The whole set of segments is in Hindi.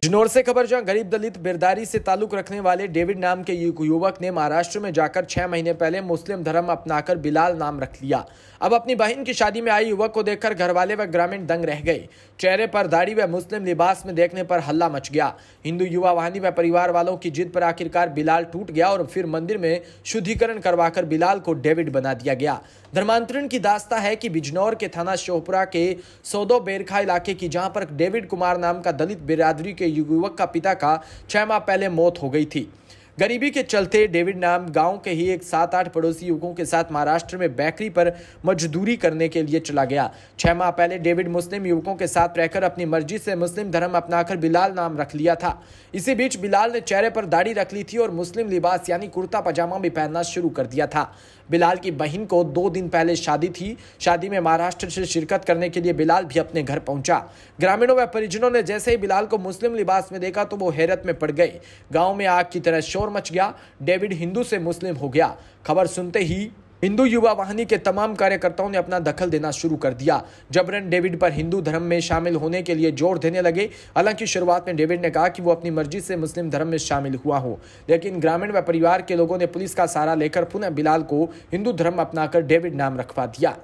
बिजनौर से खबर, जहां गरीब दलित बिरदारी से ताल्लुक रखने वाले डेविड नाम के युवक ने महाराष्ट्र में जाकर 6 महीने पहले मुस्लिम धर्म अपनाकर बिलाल नाम रख लिया। अब अपनी बहन की शादी में आए युवक को देखकर घरवाले व ग्रामीण दंग रह गए। चेहरे पर दाढ़ी व मुस्लिम लिबास में देखने पर हल्ला मच गया। हिंदू युवा वाहिनी व परिवार वालों की जिद पर आखिरकार बिलाल टूट गया और फिर मंदिर में शुद्धिकरण करवाकर बिलाल को डेविड बना दिया गया। धर्मांतरण की दास्ता है कि बिजनौर के थाना शोहपुरा के सौदो बेरखा इलाके की, जहां पर डेविड कुमार नाम का दलित बिरादरी के युवक का पिता का 6 माह पहले मौत हो गई थी। गरीबी के चलते डेविड नाम गांव के ही एक 7-8 पड़ोसी युवकों के साथ महाराष्ट्र में बेकरी पर मजदूरी करने के लिए चला गया। 6 माह पहले डेविड मुस्लिम युवकों के साथ रहकर अपनी मर्जी से मुस्लिम धर्म अपनाकर बिलाल नाम रख लिया था। इसी बीच बिलाल ने चेहरे पर दाढ़ी रख ली थी और मुस्लिम लिबास यानी कुर्ता पजामा भी पहनना शुरू कर दिया था। बिलाल की बहन को 2 दिन पहले शादी थी। शादी में महाराष्ट्र से शिरकत करने के लिए बिलाल भी अपने घर पहुंचा। ग्रामीणों व परिजनों ने जैसे ही बिलाल को मुस्लिम लिबास में देखा तो वो हैरत में पड़ गए। गांव में आग की तरह शोर मच गया। डेविड हिंदू से मुस्लिम हो गया। खबर सुनते ही हिंदू युवा वाहिनी के तमाम कार्यकर्ताओं ने अपना दखल देना शुरू कर दिया। जबरन डेविड पर हिंदू धर्म में शामिल होने के लिए जोर देने लगे। हालांकि शुरुआत में डेविड ने कहा कि वो अपनी मर्जी से मुस्लिम धर्म में शामिल हुआ हो, लेकिन ग्रामीण व परिवार के लोगों ने पुलिस का सहारा लेकर पुनः बिलाल को हिंदू धर्म अपनाकर डेविड नाम रखवा दिया।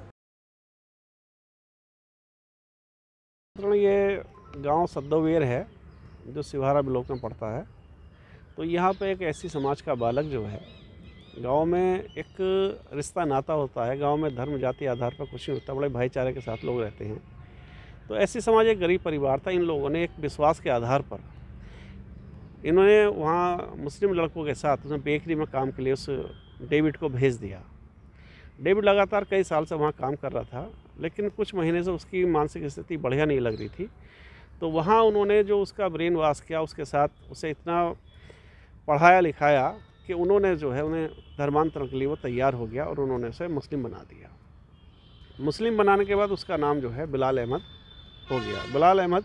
ये गांव सद्दोवेर है जो सिवारा ब्लॉक में पड़ता है। तो यहाँ पे एक ऐसी समाज का बालक जो है, गांव में एक रिश्ता नाता होता है, गांव में धर्म जाति आधार पर कुछ नहीं होता, बड़े भाईचारे के साथ लोग रहते हैं। तो ऐसी समाज, एक गरीब परिवार था। इन लोगों ने एक विश्वास के आधार पर इन्होंने वहाँ मुस्लिम लड़कों के साथ उसने बेकरी में काम के लिए उस डेविड को भेज दिया। डेविड लगातार कई साल से वहाँ काम कर रहा था, लेकिन कुछ महीने से उसकी मानसिक स्थिति बढ़िया नहीं लग रही थी। तो वहाँ उन्होंने जो उसका ब्रेन वॉश किया, उसके साथ उसे इतना पढ़ाया लिखाया कि उन्होंने जो है उन्हें धर्मांतरण के लिए वो तैयार हो गया और उन्होंने उसे मुस्लिम बना दिया। मुस्लिम बनाने के बाद उसका नाम जो है बिलाल अहमद हो गया। बिलाल अहमद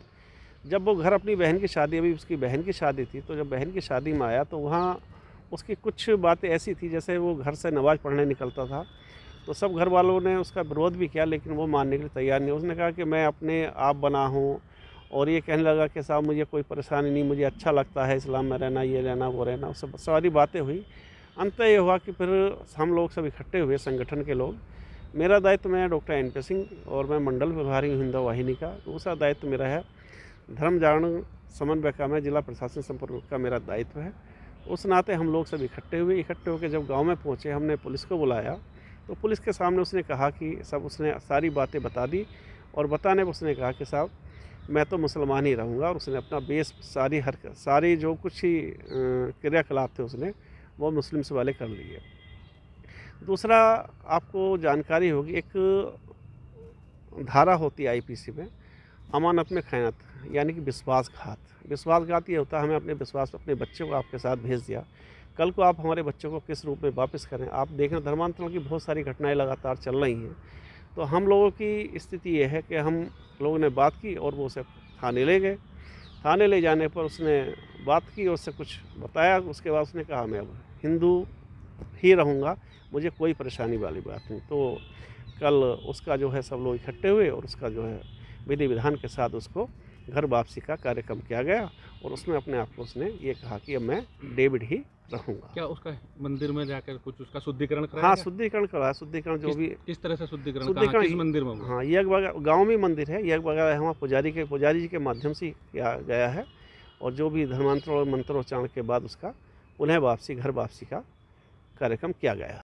जब वो घर अपनी बहन की शादी, अभी उसकी बहन की शादी थी, तो जब बहन की शादी में आया तो वहाँ उसकी कुछ बातें ऐसी थी, जैसे वो घर से नमाज़ पढ़ने निकलता था तो सब घर वालों ने उसका विरोध भी किया, लेकिन वो मानने के लिए तैयार नहीं। उसने कहा कि मैं अपने आप बना हूँ, और ये कहने लगा कि साहब मुझे कोई परेशानी नहीं, मुझे अच्छा लगता है इस्लाम में रहना, ये रहना वो रहना। उससे सारी बातें हुई। अंत ये हुआ कि फिर हम लोग सब इकट्ठे हुए, संगठन के लोग। मेरा दायित्व, मैं डॉक्टर NP सिंह और मैं मंडल प्रभारी हूँ हिंदू वाहिनी का। दूसरा दायित्व मेरा है धर्म जागरण समन्वय का, मैं जिला प्रशासन संपर्क का मेरा दायित्व है। उस नाते हम लोग सब इकट्ठे हुए। इकट्ठे होकर जब गाँव में पहुँचे, हमने पुलिस को बुलाया तो पुलिस के सामने उसने कहा कि सब, उसने सारी बातें बता दी और बताने पर उसने कहा कि साहब मैं तो मुसलमान ही रहूँगा। और उसने अपना बेस, सारी हरकत, सारी जो कुछ ही क्रियाकलाप थे उसने वो मुस्लिम से वाले कर लिए। दूसरा आपको जानकारी होगी, एक धारा होती है IPC में, अमानत में खयानत, यानी कि विश्वासघात। विश्वासघात ये होता है, हमें अपने विश्वास, अपने बच्चों को आपके साथ भेज दिया, कल को आप हमारे बच्चों को किस रूप में वापस करें। आप देखें धर्मांतरण की बहुत सारी घटनाएं लगातार चल रही हैं। तो हम लोगों की स्थिति ये है कि हम लोगों ने बात की और वो उसे थाने ले गए। थाने ले जाने पर उसने बात की और उससे कुछ बताया। उसके बाद उसने कहा मैं अब हिंदू ही रहूँगा, मुझे कोई परेशानी वाली बात नहीं। तो कल उसका जो है सब लोग इकट्ठे हुए और उसका जो है विधि विधान के साथ उसको घर वापसी का कार्यक्रम किया गया और उसमें अपने आप को उसने ये कहा कि अब मैं डेविड ही रहूँगा। क्या उसका मंदिर में जाकर कुछ उसका शुद्धिकरण कराया? हाँ, शुद्धिकरण कराया। शुद्धिकरण जो भी किस तरह से शुद्धिकरण, किस मंदिर में? हाँ, यज्ञ गाँव में मंदिर है, यज्ञ वगैरह वहाँ पुजारी जी के माध्यम से किया गया है। और जो भी धर्मांतरण और मंत्रोच्चारण के बाद उसका पुनः वापसी, घर वापसी का कार्यक्रम किया गया।